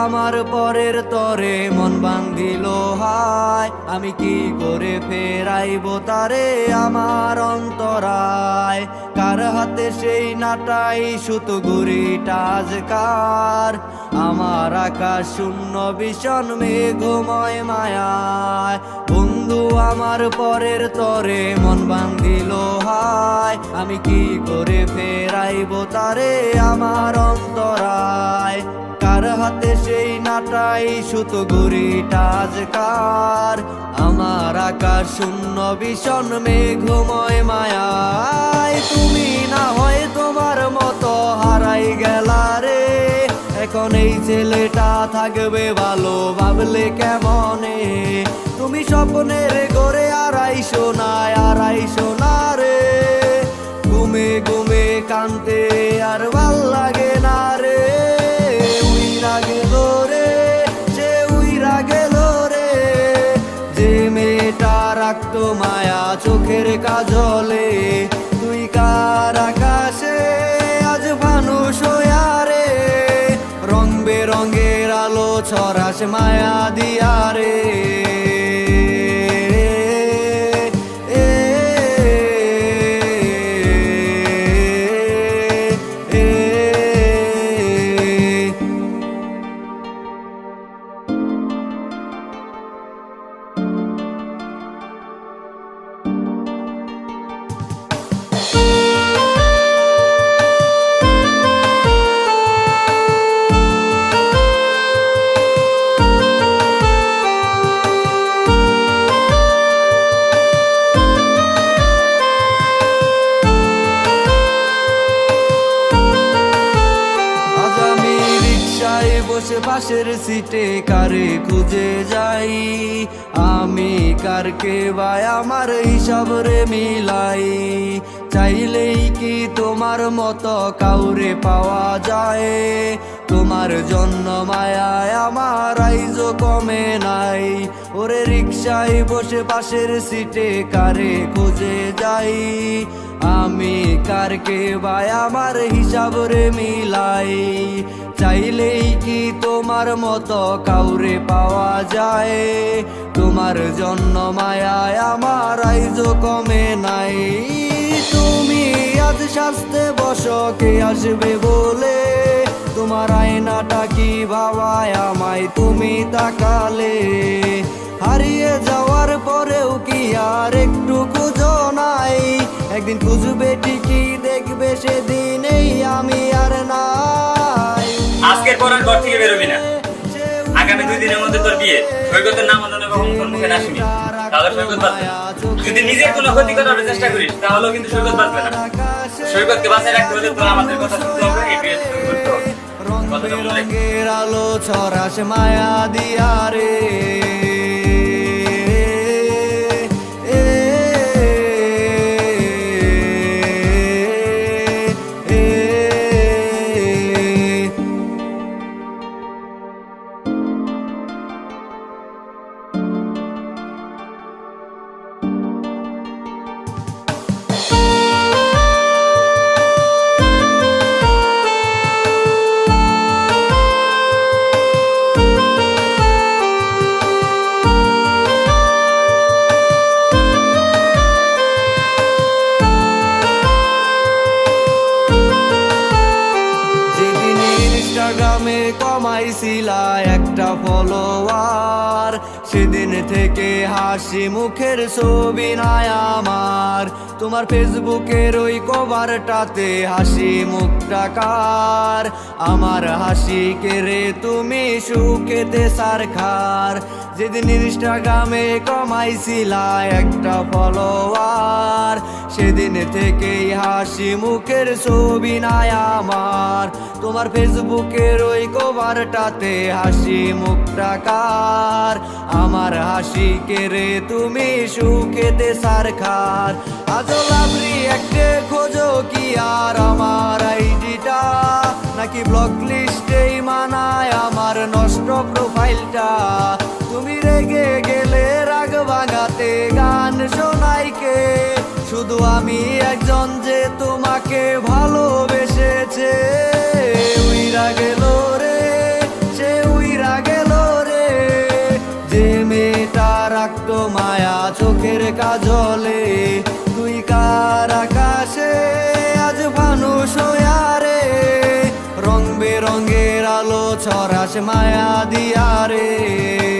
আমার পরের তরে মন বান্ধিল হায়, আমি কি করে ফেরাইব তারে আমার অন্তরায়। কার হাতে সেই নাটাই সুতো গুড়িটা আজকার, আমার আকাশ শূন্য ভীষণ মেঘময় মায়ায়। বন্ধু আমার পরের তরে মন বান্ধিল হায়, আমি কি করে ফেরাইব তারে আমার অন্তরায়। কার হাতে সেই নাটাই সুতো গুড়িটা আজকার, আমার আকাশ শূন্য ভীষণ মেঘময় মায়ায়। তুমি না হয় তোমার মতো হারাই গেলা রে, এখন এই ছেলেটা থাকবে ভালো ভাবলে কেমনে। তুমি স্বপ্নের ঘরে আড়াইশো না রে, ঘুমে ঘুমে কানতে আর ভাল লাগে না রে। উইরা গেল রে, যে উইরা গেল রে, যে মেয়েটা রাখতো মায়া চোখের কাজলে। তুই কার আকাশে আজ মানুষ হইয়া রে, রং বেরঙের আলো ছড়াস মায়া দিয়া রে। বসে পাশের সিটে কারে খুঁজে যাই, আমি কারকে ভাই আমার হিসাব রে মিলাই। চাইলেই কি তোমার মতো কাউরে পাওয়া যায়, তোমার জন্য মায়ায় আমার আইজো কমে নাই। ওরে রিক্সায় বসে পাশের সিটে কারে খুঁজে যাই, আমি কারকে ভাই আমার হিসাব রে মিলাই। চাইলেই কি তোমার মতো কাউরে পাওয়া যায়, তোমার জন্য মায়ায় আমার আইজো কমে নাই। তুমি আজ শাস্তে বসো কে আসবে বলে, তোমার আয়নাটা কি ভাবায় আমায় তুমি তাকালে। হারিয়ে যাওয়ার পরেও কি আর একটু খুঁজো নাই, একদিন খুঁজবে ঠিকই দেখবে সেদিনেই আমি আর নাই। আজকের পর আর ঘর থেকে বেরোবি না, আগামী 2 দিনের মধ্যে তোর বিয়ে। সৈকতের নাম অন্য কখনো তোর মুখে না শুনি, তাহলে সৈকত বাঁচবে না। যদি নিজের কোনো ক্ষতি করার চেষ্টা করিস তাহলেও কিন্তু সৈকত বাঁচবে না। সৈকতকে বাঁচায় রাখতে হলে তোর আমাদের কথা শুনতে হবে, এই বিয়ে করতে হবে। কথাটা মনে রাখিস। আলো ছড়াস মায়া দিয়া রে। ইনস্টাগ্রামে কমাইছিলা একটা ফলোয়ার, সেদিন থেকে হাসি মুখের ছবি নাই আমার। তোমার ফেসবুকের ওই কভারটাতে হাসি মুখটা কার, আমার হাসি কেড়ে তুমি সুখেতে সারখার। যেদিন ইনস্টাগ্রামে কমাইছিলা একটা ফলোয়ার, সেদিন থেকেই হাসি মুখের ছবি নাই আমার। তোমার ফেসবুকের ওই কভারটাতে হাসি মুখটা কার, আমার হাসি কেড়ে তুমি সুখেতে সারখার। আজও লাভরি একটা খোঁজো কি আর আমার আইডিটা, নাকি ব্লক লিস্টেই মানায় আমার নষ্ট প্রোফাইলটা। তুমি রেগে গেলে রাগ ভাঙাতে গান শোনাই কে, শুধু আমি একজন যে তোমাকে ভালোবেসেছে। উইরা গেল রে, সে উইরা জলে তুই কার আকাশে আজ মানুষ হইয়া রে রং বেরঙের আলো ছড়াস মায়া দিয়া রে